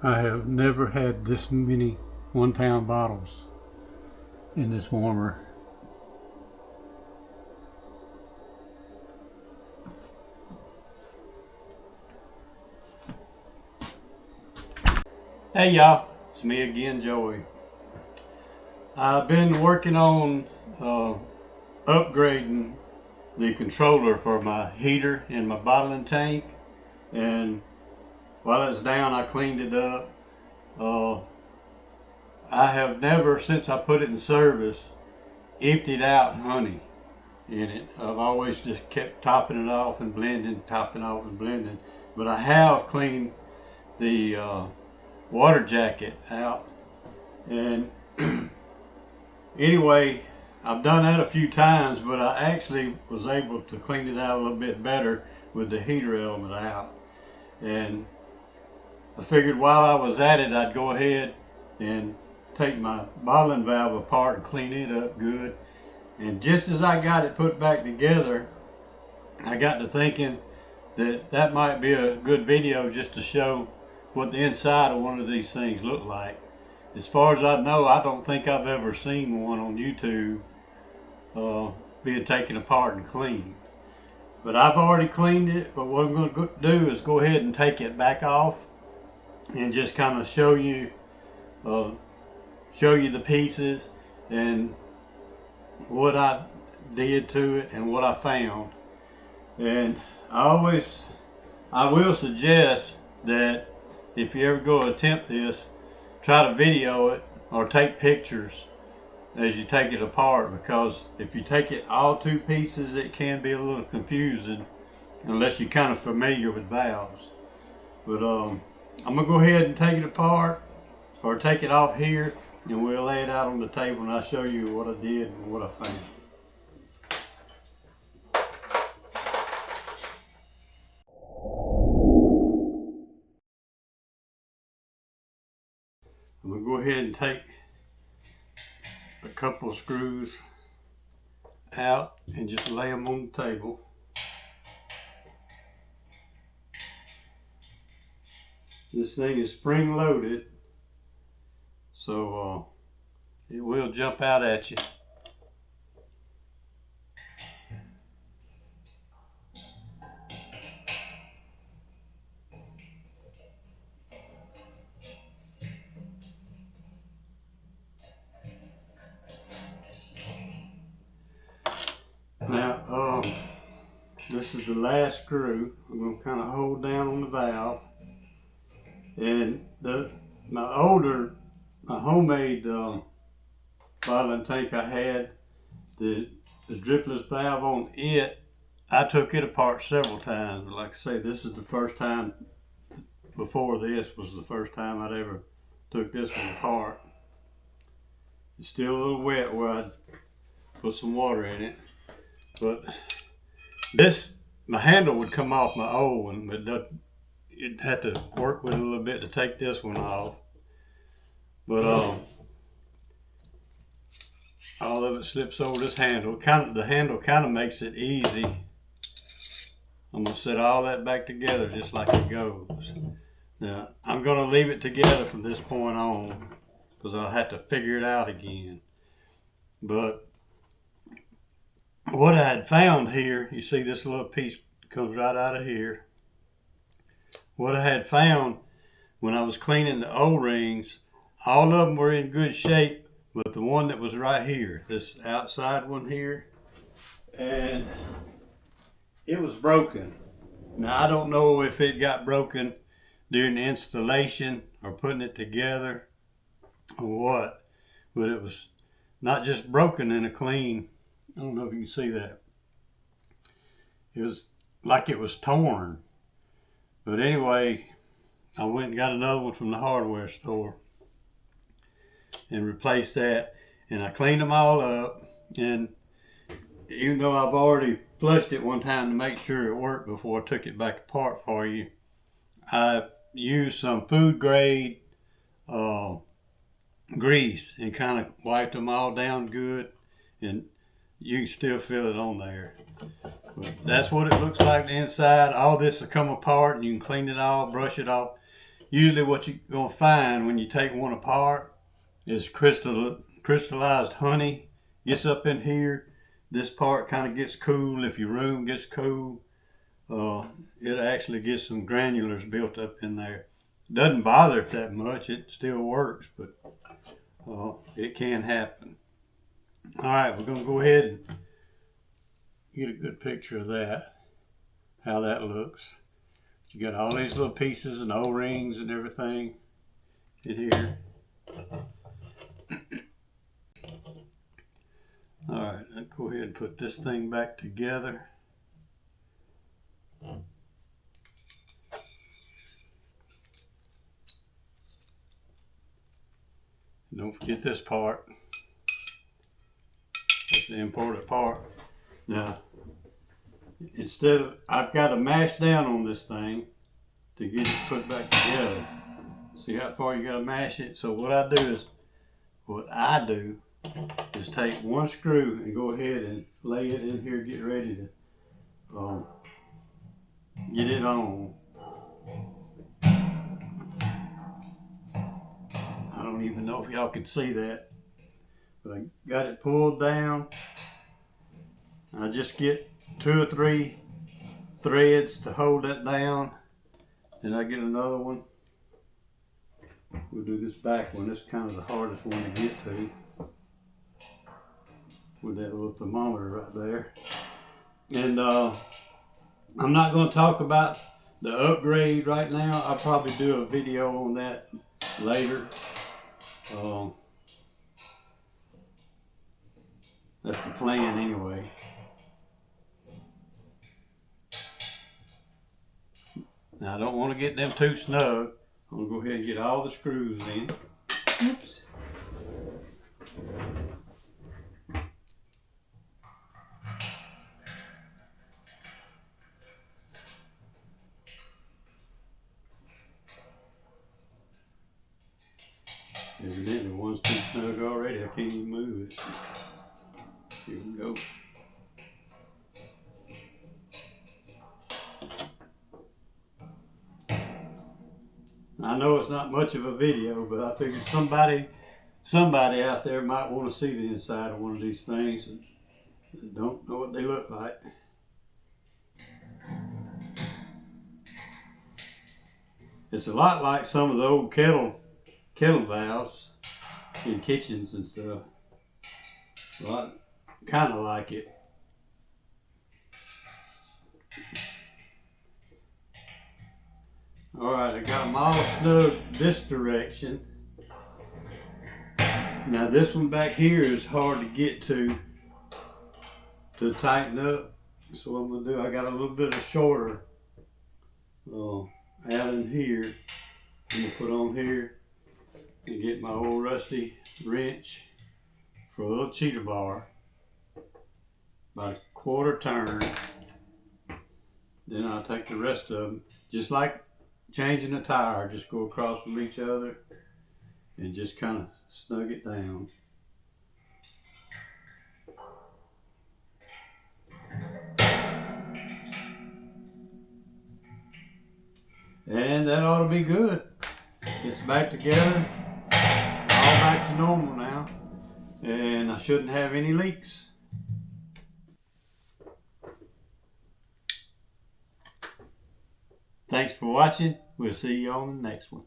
I have never had this many 1-pound bottles in this warmer. Hey y'all, it's me again, Joey. I've been working on upgrading the controller for my heater in my bottling tank, and while it's down I cleaned it up. I have never, since I put it in service, emptied out honey in it. I've always just kept topping it off and blending, topping off and blending. But I have cleaned the water jacket out, and anyway, I've done that a few times, but I actually was able to clean it out a little bit better with the heater element out. And I figured while I was at it, I'd go ahead and take my bottling valve apart and clean it up good. And just as I got it put back together, I got to thinking that that might be a good video just to show what the inside of one of these things look like. As far as I know, I don't think I've ever seen one on YouTube being taken apart and cleaned. But I've already cleaned it, but what I'm going to do is go ahead and take it back off and just kind of show you the pieces and what I did to it and what I found. And I will suggest that if you ever go attempt this, try to video it or take pictures as you take it apart, because if you take it all two pieces, it can be a little confusing unless you're kind of familiar with valves. But I'm gonna go ahead and take it apart or take it off here, and we'll lay it out on the table and I'll show you what I did and what I found. I'm going to go ahead and take a couple of screws out and just lay them on the table. This thing is spring loaded, so it will jump out at you. Now, this is the last screw. I'm going to kind of hold down on the valve. And my homemade bottling tank I had, the dripless valve on it, I took it apart several times. Like I say, this is the first time, before this was the first time I'd ever took this one apart. It's still a little wet where I'd put some water in it. But my handle would come off my old one, but you'd have to work with it a little bit to take this one off. But all of it slips over this handle. The handle kind of makes it easy. I'm gonna set all that back together just like it goes. Now I'm gonna leave it together from this point on because I'll have to figure it out again. But what I had found here, you see this little piece comes right out of here. What I had found when I was cleaning the O-rings, all of them were in good shape, but the one that was right here, this outside one here, and it was broken. Now I don't know if it got broken during the installation or putting it together or what, but it was not just broken in a clean. I don't know if you can see that. It was like it was torn. But anyway, I went and got another one from the hardware store and replaced that. And I cleaned them all up. And even though I've already flushed it one time to make sure it worked before I took it back apart for you, I used some food grade grease and kind of wiped them all down good. And you can still feel it on there. But that's what it looks like inside. All this will come apart and you can clean it all, brush it off. usually what you're going to find when you take one apart is crystallized honey gets up in here. This part kind of gets cool. If your room gets cool, it actually gets some granulars built up in there. Doesn't bother it that much. It still works, but it can happen. All right, we're going to go ahead and get a good picture of that, how that looks. You got all these little pieces and O-rings and everything in here. All right, let's go ahead and put this thing back together. Don't forget this part. That's the important part. Now, I've got to mash down on this thing to get it put back together. See how far you got to mash it? So what I do is take one screw and go ahead and lay it in here, get ready to get it on. I don't even know if y'all can see that, but I got it pulled down. I just get 2 or 3 threads to hold that down. Then I get another one. We'll do this back one. This is kind of the hardest one to get to. With that little thermometer right there. And I'm not going to talk about the upgrade right now. I'll probably do a video on that later. That's the plan anyway. Now I don't want to get them too snug. I'm going to go ahead and get all the screws in. Oops. Evidently one's too snug already. I can't even move it. Here we go. I know it's not much of a video, but I figured somebody out there might want to see the inside of one of these things and don't know what they look like. It's a lot like some of the old kettle valves in kitchens and stuff. Kind of like it. All right, I got them all snug this direction. Now this one back here is hard to get to tighten up. So what I'm gonna do, I got a little bit of shorter Allen here. I'm gonna put on here and get my old rusty wrench for a little cheater bar, about a quarter turn. Then I'll take the rest of them, just like changing a tire, just go across from each other and just kind of snug it down. And that ought to be good. It's back together, all back to normal now, and I shouldn't have any leaks. Thanks for watching. We'll see you on the next one.